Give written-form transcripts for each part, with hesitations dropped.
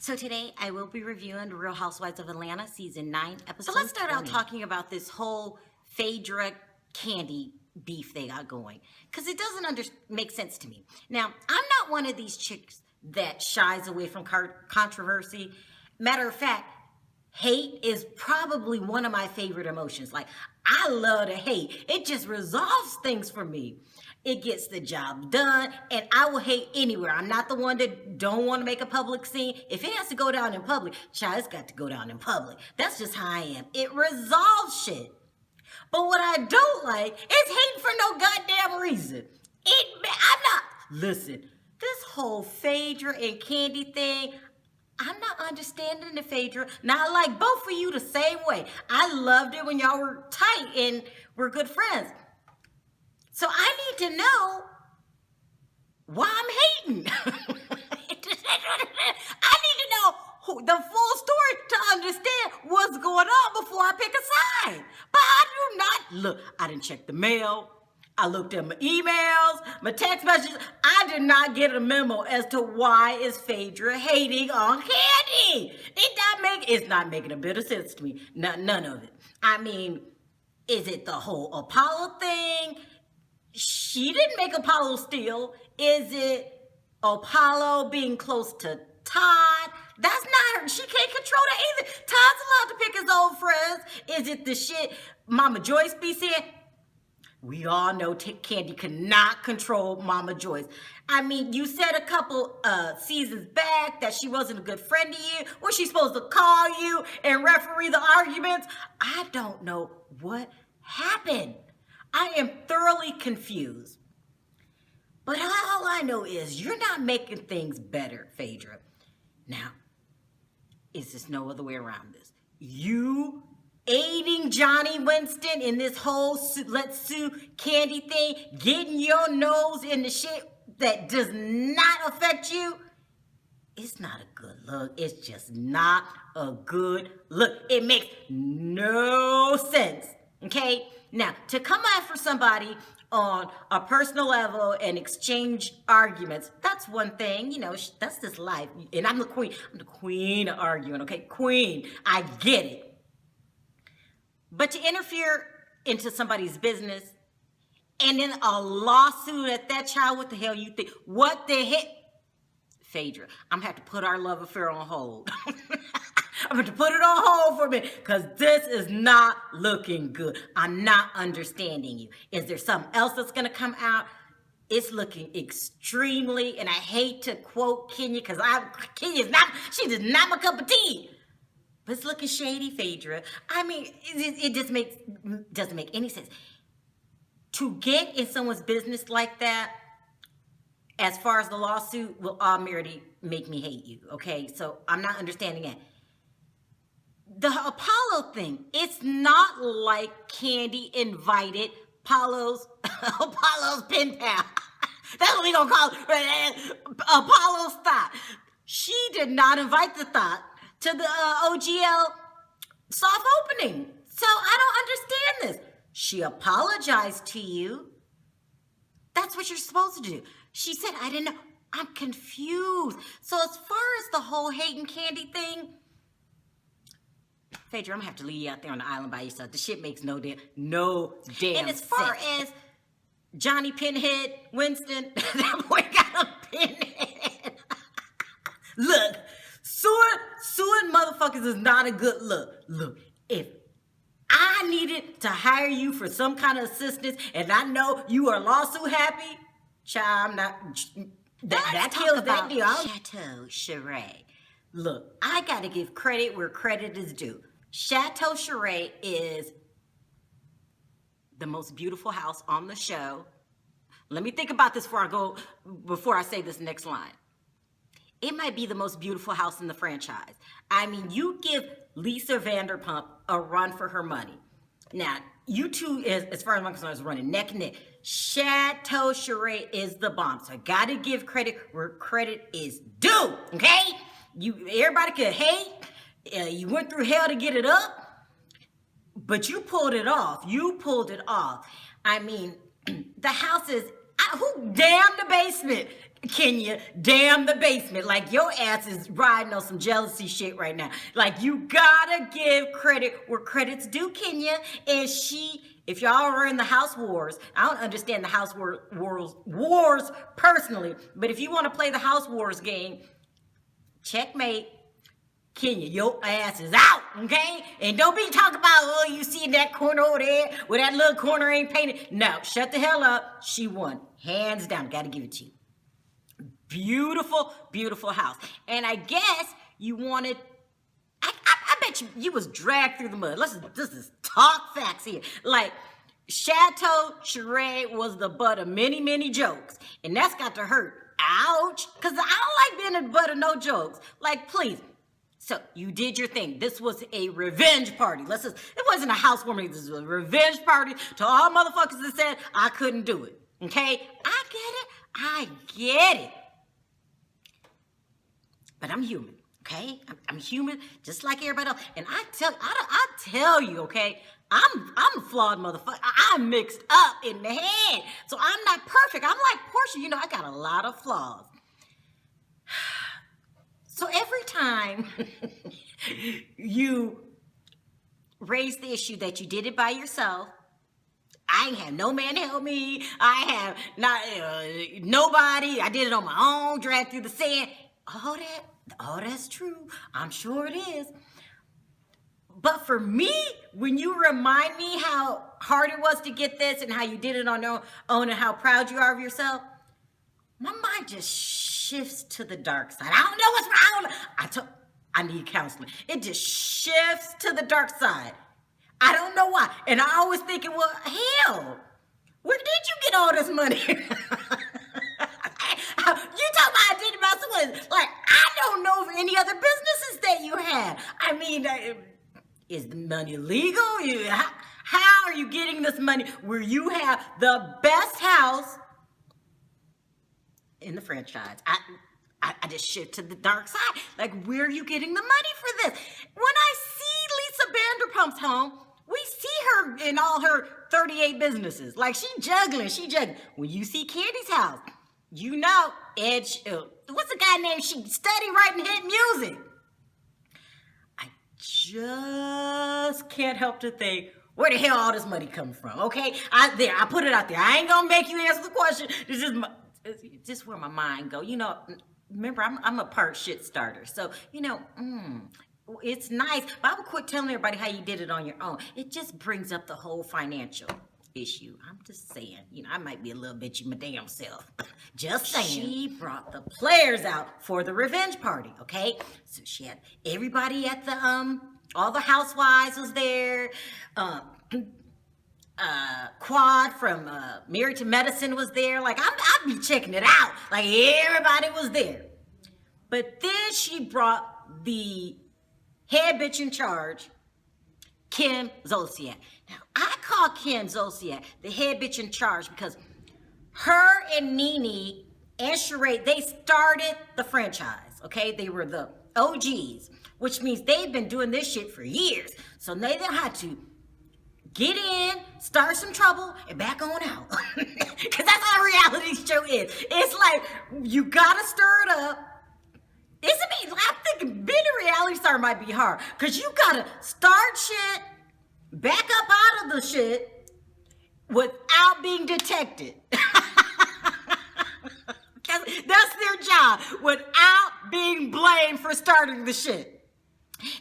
So today I will be reviewing Real Housewives of Atlanta season 9 episode. So let's start out talking about this whole Phaedra Candy beef they got going, because it doesn't make sense to me. Now, I'm not one of these chicks that shies away from controversy. Matter of fact, hate is probably one of my favorite emotions. Like, I love to hate. It just resolves things for me. It gets the job done, and I will hate anywhere. I'm not the one that don't want to make a public scene. If it has to go down in public, child, it's got to go down in public. That's just how I am. It resolves shit. But what I don't like is hating for no goddamn reason. Listen, this whole Phaedra and Candy thing, I'm not understanding the Phaedra. Now, I like both of you the same way. I loved it when y'all were tight and were good friends. So I need to know why I'm hating. I need to know the full story to understand what's going on before I pick a side. But I do not look. I didn't check the mail. I looked at my emails, my text messages. I did not get a memo as to why is Phaedra hating on Candy. It's not making a bit of sense to me. None of it. I mean, is it the whole Apollo thing? She didn't make Apollo steal. Is it Apollo being close to Todd? That's not her. She can't control that either. Todd's allowed to pick his old friends. Is it the shit Mama Joyce be saying? We all know Candy cannot control Mama Joyce. I mean, you said a couple seasons back that she wasn't a good friend to you. Was she supposed to call you and referee the arguments? I don't know what happened. I am thoroughly confused. But all I know is you're not making things better, Phaedra. Now, is there no other way around this? You aiding Johnny Winston in this whole let's sue Candy thing, getting your nose in the shit that does not affect you, it's not a good look. It's just not a good look. It makes no sense, okay? Now, to come after somebody on a personal level and exchange arguments, that's one thing. You know, that's this life. And I'm the queen. I'm the queen of arguing, okay? Queen. I get it. But to interfere into somebody's business and then a lawsuit at that, child, what the hell you think? What the heck? Phaedra, I'm going to have to put our love affair on hold. I'm going to put it on hold for a minute because this is not looking good. I'm not understanding you. Is there something else that's going to come out? It's looking extremely, and I hate to quote Kenya because she's just not my cup of tea. But it's looking shady, Phaedra. I mean, it just doesn't make any sense. To get in someone's business like that, as far as the lawsuit, will already make me hate you, okay? So I'm not understanding it. The Apollo thing, it's not like Candy invited Apollo's pen pal. That's what we gonna call it, Apollo's thought. She did not invite the thought to the OGL soft opening. So I don't understand this. She apologized to you. That's what you're supposed to do. She said, I didn't know. I'm confused. So as far as the whole hating Candy thing, Phaedra, I'm gonna have to leave you out there on the island by yourself. The shit makes no damn And as far as Johnny Pinhead Winston, that boy got a pinhead. Look, suing motherfuckers is not a good look. Look, if I needed to hire you for some kind of assistance and I know you are lawsuit happy, child, I'm not. That kills that deal. Chateau Sheree. Look, I gotta give credit where credit is due. Chateau Sheree is the most beautiful house on the show. Let me think about this before I say this next line. It might be the most beautiful house in the franchise. I mean, you give Lisa Vanderpump a run for her money. Now, you two, as far as I'm concerned, is running neck and neck. Chateau Sheree is the bomb. So I gotta give credit where credit is due, okay? Everybody could hate. You went through hell to get it up, but you pulled it off. You pulled it off. I mean, the house is, who damned the basement? Kenya, damn the basement. Like, your ass is riding on some jealousy shit right now. Like, you gotta give credit where credit's due, Kenya. And if y'all are in the house wars, I don't understand the house wars personally, but if you want to play the house wars game, checkmate. Kenya, your ass is out, okay? And don't be talking about, oh, you see that corner over there where that little corner ain't painted. No, shut the hell up. She won. Hands down. Gotta give it to you. Beautiful, beautiful house. And I guess you wanted, I bet you was dragged through the mud. Let's just talk facts here. Like, Chateau Sheree was the butt of many, many jokes. And that's got to hurt. Ouch. Because I don't like being the butt of no jokes. Like, please. So you did your thing. This was a revenge party. It wasn't a housewarming. This was a revenge party to all motherfuckers that said I couldn't do it. Okay? I get it. But I'm human. Okay? I'm human just like everybody else. And I tell you, okay, I'm a flawed motherfucker. I'm mixed up in the head. So I'm not perfect. I'm like Portia. I got a lot of flaws. So every time you raise the issue that you did it by yourself, I ain't have no man to help me. I have not nobody. I did it on my own, dragged through the sand. All that's true. I'm sure it is. But for me, when you remind me how hard it was to get this and how you did it on your own and how proud you are of yourself, my mind just shifts to the dark side. I don't know what's wrong. I need counseling. It just shifts to the dark side. I don't know why. And I always thinking, well, hell, where did you get all this money? You talk about I did it about someone. Like, I don't know of any other businesses that you had. I mean, is the money legal? How are you getting this money where you have the best house in the franchise? I just shift to the dark side. Like, where are you getting the money for this? When I see Lisa Vanderpump's home, we see her in all her 38 businesses. Like, she juggling. When you see Candy's house, Edge, what's the guy named? She study writing hit music. I just can't help to think, where the hell all this money coming from? Okay, I put it out there. I ain't gonna make you answer the question. It's just where my mind go. Remember, I'm a part shit starter. So, it's nice. But I would quit telling everybody how you did it on your own. It just brings up the whole financial issue. I'm just saying, I might be a little bitchy my damn self. Just saying. She brought the players out for the revenge party, okay? So she had everybody at the, all the housewives was there. Quad from Married to Medicine was there. Like, I'd be checking it out. Like, everybody was there. But then she brought the head bitch in charge, Kim Zolciak. Now, I call Kim Zolciak the head bitch in charge because her and Nene and Sheree, they started the franchise, okay? They were the OGs, which means they've been doing this shit for years. So they know how to get in, start some trouble, and back on out. Because that's how a reality show is. It's like, you gotta stir it up. I'm thinking being a reality star might be hard. Because you gotta start shit, back up out of the shit, without being detected. That's their job, without being blamed for starting the shit.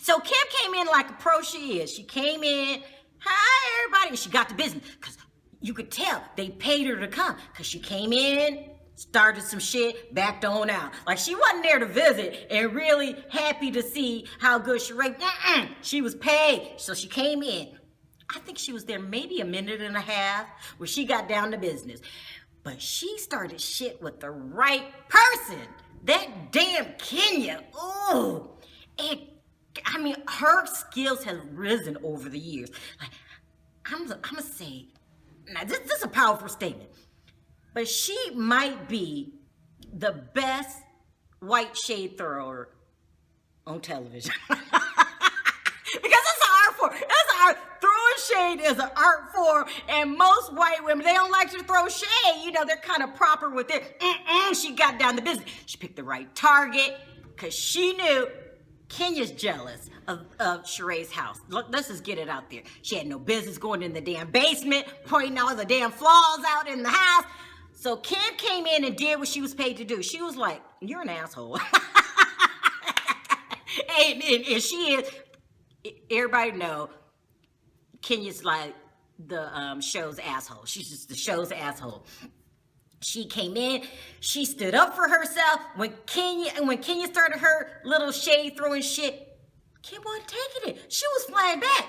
So Kim came in like a pro she is. She came in, hi, everybody. She got the business. Because you could tell they paid her to come. Because she came in, started some shit, backed on out. Like, she wasn't there to visit and really happy to see how good Sheree. She was paid. So she came in. I think she was there maybe a minute and a half where she got down to business. But she started shit with the right person. That damn Kenya. Ooh. And I mean, her skills have risen over the years. Like, I'm gonna say, now this is a powerful statement, but she might be the best white shade thrower on television. Because it's an art form. It's an art. Throwing shade is an art form, and most white women, they don't like to throw shade. You know, they're kind of proper with it. She got down to business. She picked the right target because she knew Kenya's jealous of Sheree's house. Look, let's just get it out there. She had no business going in the damn basement, pointing all the damn flaws out in the house. So Kim came in and did what she was paid to do. She was like, you're an asshole. and she is, everybody know, Kenya's like the show's asshole. She's just the show's asshole. She came in, she stood up for herself. When Kenya started her little shade throwing shit, Kim wasn't taking it. She was flying back.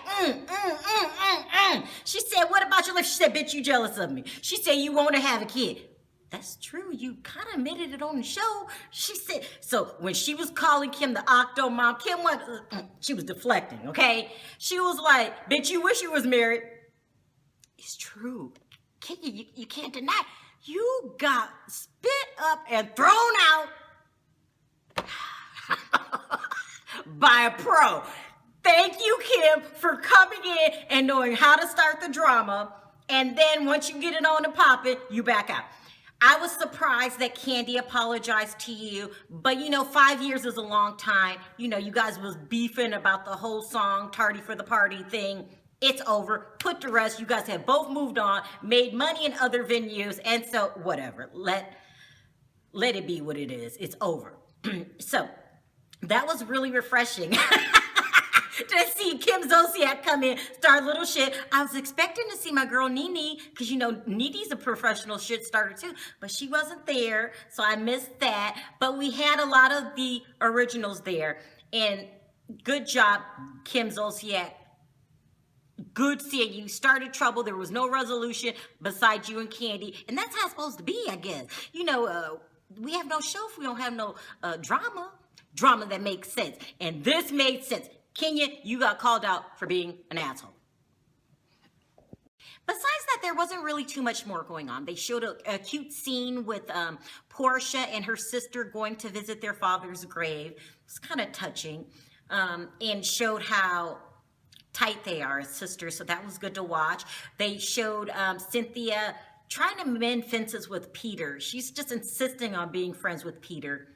She said, what about your life? She said, bitch, you jealous of me. She said, you want to have a kid. That's true. You kind of admitted it on the show. She said, so when she was calling Kim the octo mom, Kim she was deflecting, okay? She was like, bitch, you wish you was married. It's true. Kenya, you can't deny. You got spit up and thrown out by a pro. Thank you, Kim, for coming in and knowing how to start the drama. And then once you get it on and popping, you back out. I was surprised that Kandi apologized to you, but 5 years is a long time. You guys was beefing about the whole song, Tardy for the Party thing. It's over. Put to rest. You guys have both moved on, made money in other venues, and so whatever. Let it be what it is. It's over. So that was really refreshing. To see Kim Zolciak come in, start little shit. I was expecting to see my girl Nene, because Nene's a professional shit starter too, but she wasn't there, so I missed that. But we had a lot of the originals there, and good job, Kim Zolciak. Good seeing you. Started trouble. There was no resolution besides you and Kandi, and that's how it's supposed to be, I guess. We have no show if we don't have no drama that makes sense, and this made sense. Kenya, you got called out for being an asshole. Besides that, there wasn't really too much more going on. They showed a cute scene with Portia and her sister going to visit their father's grave. It was kind of touching, and showed how tight they are as sisters, so that was good to watch. They showed Cynthia trying to mend fences with Peter. She's just insisting on being friends with Peter.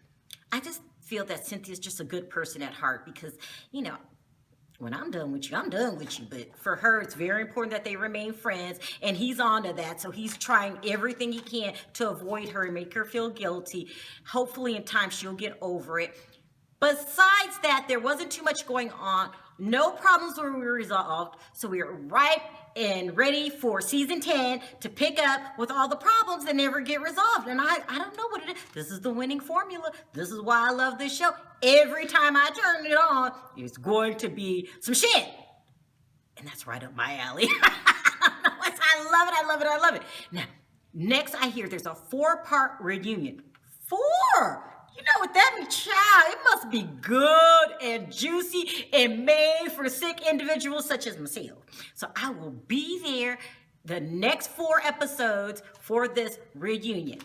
I just feel that Cynthia's just a good person at heart because, when I'm done with you, I'm done with you. But for her, it's very important that they remain friends, and he's on to that. So he's trying everything he can to avoid her and make her feel guilty. Hopefully in time, she'll get over it. Besides that, there wasn't too much going on. No problems were resolved. So we are ripe and ready for season 10 to pick up with all the problems that never get resolved. And I don't know what it is. This is the winning formula. This is why I love this show. Every time I turn it on, it's going to be some shit. And that's right up my alley. I love it. I love it. I love it. Now, next I hear there's a 4-part reunion. 4! You know what that means, child? It must be good and juicy and made for sick individuals such as myself. So I will be there the next 4 episodes for this reunion.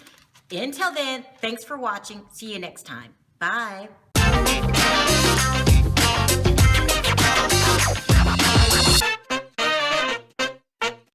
Until then, thanks for watching. See you next time. Bye.